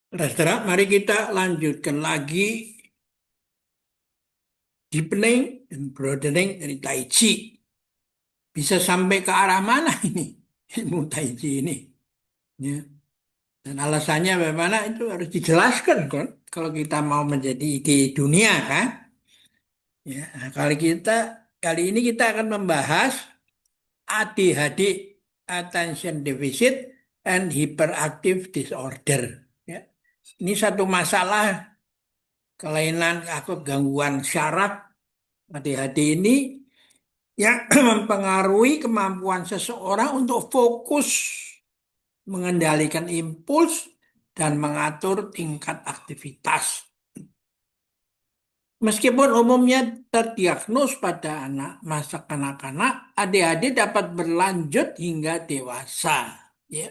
Saudara, mari kita lanjutkan lagi deepening dan broadening dari Tai Chi. Bisa sampai ke arah mana ini ilmu Tai Chi ini? Ya. Dan alasannya bagaimana itu harus dijelaskan kan? Kalau kita mau menjadi di dunia kan? Ya, nah, kali ini kita akan membahas ADHD, Attention Deficit and Hyperactive Disorder. Ya. Ini satu masalah kelainan atau gangguan syaraf ADHD ini yang mempengaruhi kemampuan seseorang untuk fokus, mengendalikan impuls, dan mengatur tingkat aktivitas. Meskipun umumnya terdiagnos pada anak masa kanak-kanak, ADHD dapat berlanjut hingga dewasa. Ya.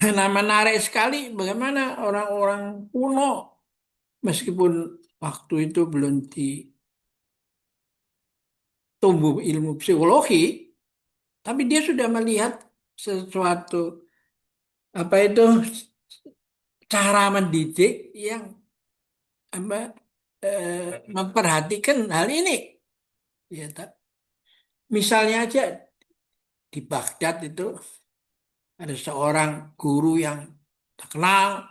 Nah, menarik sekali bagaimana orang-orang kuno, meskipun waktu itu belum ditumbuh ilmu psikologi, tapi dia sudah melihat sesuatu apa itu cara mendidik yang apa memperhatikan hal ini. Ya, misalnya aja di Baghdad itu ada seorang guru yang terkenal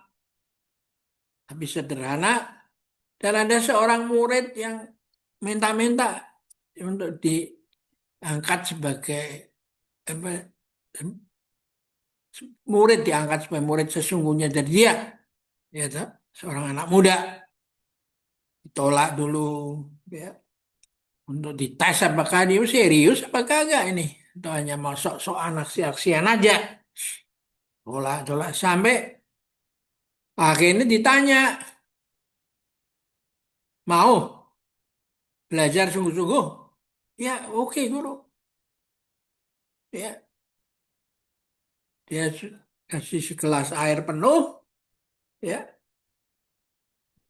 tapi sederhana dan ada seorang murid yang minta-minta untuk diangkat sebagai apa, murid diangkat sebagai murid sesungguhnya dari dia, ya toh, seorang anak muda ditolak dulu ya untuk dites apakah dia serius apakah enggak ini atau hanya mau sok-sokan aksi-aksian aja, tolak-tolak sampai akhirnya ditanya mau belajar sungguh-sungguh, ya oke guru, ya dia kasih segelas air penuh, ya.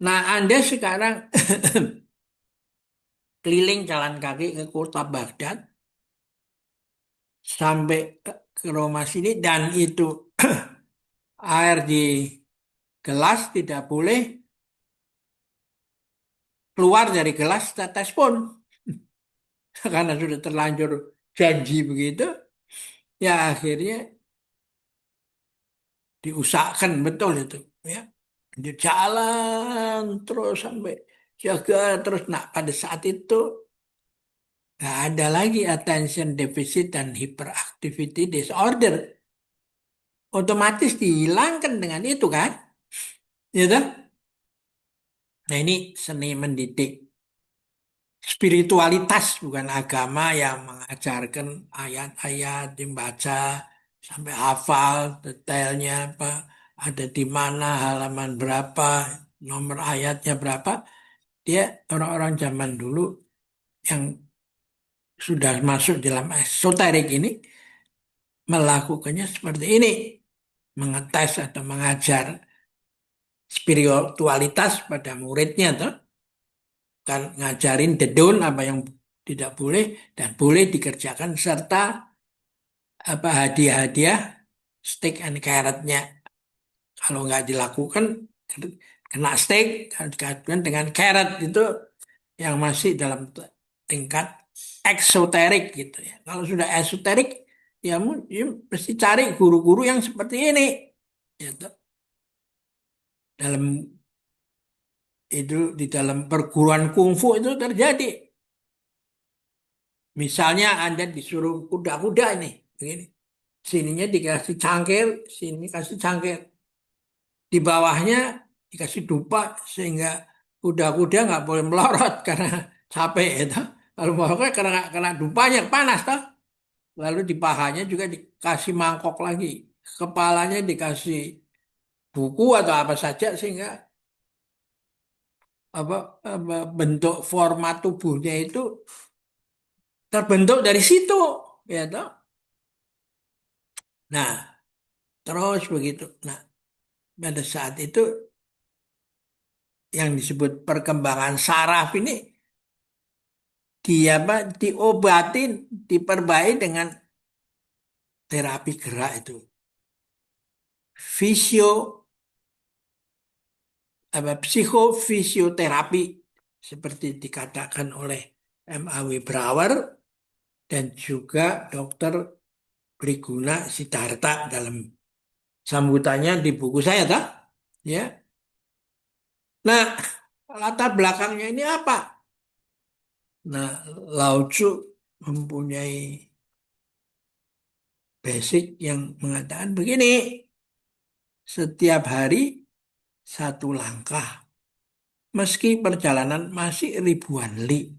Nah, Anda sekarang keliling jalan kaki ke kota Baghdad sampai ke rumah sini dan itu air di gelas tidak boleh keluar dari gelas tetes pun karena sudah terlanjur janji begitu, ya akhirnya diusahakan betul itu, ya. Dia jalan terus sampai jaga terus. Nah, pada saat itu nggak ada lagi attention deficit dan hyperactivity disorder. Otomatis dihilangkan dengan itu kan? Gitu? Nah, ini seni mendidik spiritualitas bukan agama yang mengajarkan ayat-ayat dibaca sampai hafal detailnya apa, ada di mana, halaman berapa, nomor ayatnya berapa. Dia orang-orang zaman dulu yang sudah masuk dalam esoterik ini melakukannya seperti ini, mengetes atau mengajar spiritualitas pada muridnya tuh, kan ngajarin dedon apa yang tidak boleh dan boleh dikerjakan serta apa hadiah-hadiah steak and carrotnya. Kalau nggak dilakukan kena steak, kalau dikaitkan dengan carrot itu yang masih dalam tingkat eksoterik gitu ya. Kalau sudah esoterik ya, ya mesti cari guru-guru yang seperti ini. Gitu. Dalam itu di dalam perguruan kungfu itu terjadi. Misalnya Anda disuruh kuda-kuda ini, begini. Sininya dikasih cangkir, sini kasih cangkir. Di bawahnya dikasih dupa sehingga kuda-kuda nggak boleh melorot karena capek itu. Kalau melorot karena kena dupanya panas toh. Lalu di pahanya juga dikasih mangkok lagi. Kepalanya dikasih buku atau apa saja sehingga apa bentuk format tubuhnya itu terbentuk dari situ, ya toh. Nah, terus begitu. Nah, pada saat itu yang disebut perkembangan saraf ini dia apa diobatin, diperbaiki dengan terapi gerak itu, apa psikofisioterapi seperti dikatakan oleh M.A.W. Brouwer dan juga Dr. Briguna Siddharta dalam sambutannya di buku saya, tak? Ya. Nah, latar belakangnya ini apa? Nah, Lao Tzu mempunyai basic yang mengatakan begini, setiap hari satu langkah, meski perjalanan masih ribuan li.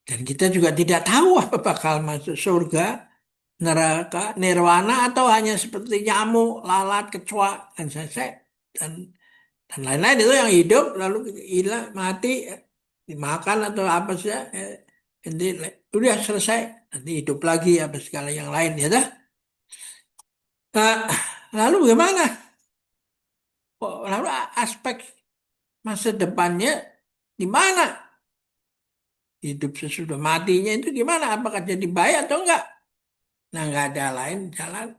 Dan kita juga tidak tahu apa bakal masuk surga, neraka, nirwana, atau hanya seperti nyamuk, lalat, kecoa, dan sesek, dan lain-lain itu yang hidup lalu hilang mati dimakan atau apa saja nanti udah selesai nanti hidup lagi apa segala yang lain ya dah. Nah, lalu bagaimana? Lalu aspek masa depannya di mana? Hidup sesudah matinya itu gimana? Apakah jadi baik atau enggak? Nah, enggak ada lain jalan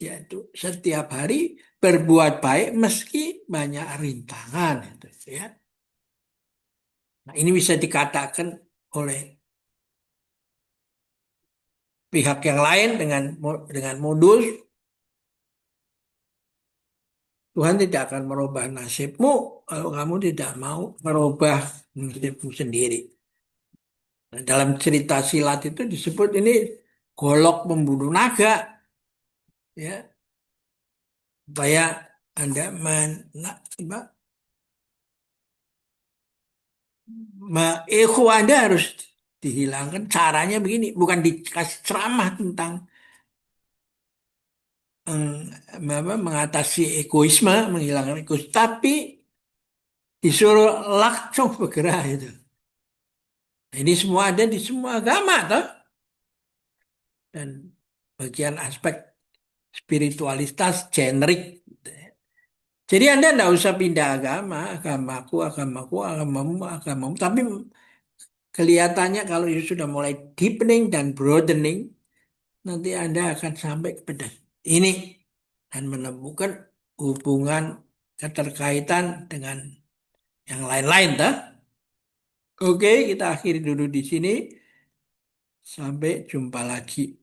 yaitu setiap hari berbuat baik meski banyak rintangan itu ya. Nah, ini bisa dikatakan oleh pihak yang lain dengan modus Tuhan tidak akan merubah nasibmu kalau kamu tidak mau merubah nasibmu sendiri. Nah, dalam cerita silat itu disebut ini golok pembunuh naga, ya, supaya Anda ego Anda harus dihilangkan. Caranya begini, bukan dikasih ceramah tentang mengatasi egoisme, menghilangkan egoisme, tapi disuruh langsung bergerak itu. Nah, ini semua ada di semua agama, toh. Dan bagian aspek spiritualitas generik. Jadi Anda tidak usah pindah agama, agamamu. Tapi kelihatannya kalau itu sudah mulai deepening dan broadening, nanti Anda akan sampai kepada ini dan menemukan hubungan keterkaitan dengan yang lain-lain, toh. Oke, kita akhiri dulu di sini. Sampai jumpa lagi.